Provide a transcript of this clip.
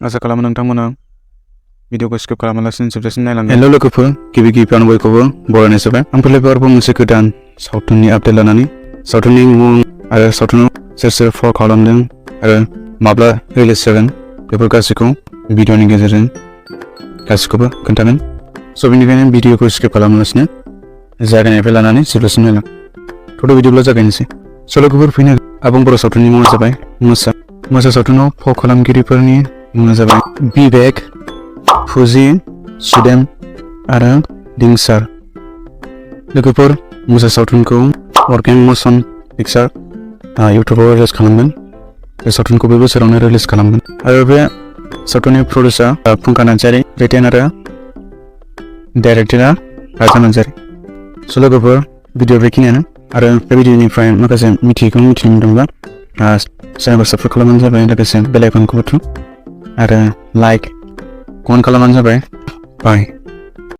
आसा खालामो नोंथांमोना भिडिअखौ स्किप खालामालासिनो जोबजासिम नायलांगोन। हेल' लोगोफोर, गिबियावनो बयखौबो बरायनाय जाबाय। आं फैलायबाय मोनसे गोदान सावथुननि आपडेट लानानै। सावथुननि मुं आरो सावथुनाव सोर सोर फाव खालामदों आरो माब्ला रिलिज जागोन बेफोर गासैखौ भिडिअनि गेजेरजों गासैखौबो खोन्थागोन। स' बेनिखायनो भिडिअखौ स्किप खालामालासिनो जागायनायनिफ्राय लानानै जोबजासिम नायलां। थ' बिदिब्ला जागायनोसै। स' लोगोफोर, फैनो आबुं बर' सावथुननि मुङा जाबाय मोसा सावथुनाव फाव खालामगिरिफोरनि मुङा जाबाय बिबेक, फुजि, सुदेम आरो लिंसार। लोगोफोर, मोसा सावथुनखौ अर्गेनिक मसन पिक्चार इउटुबाव रिलिज खालामगोन। बे सावथुनखौ बे बोसोरावनो रिलिज खालामगोन आरो बे सावथुननि प्रडिउसार फुंखा नार्जारि, रिटेन आरो डाइरेक्टरा राजा नार्जारि। स' लोगोफोर, भिडिअ बेखिनियानो। आरो बे भिडिअनिफ्राय माखासे मिथियैखौ मिथिनो मोनदोंब्ला चेनेलखौ साबस्क्राइब खालामनानै जाबाय, लोगोसे बेल आइकनखौबो थुन आरो लाइक कमेन्ट खालामनानै जाबाय। बाय।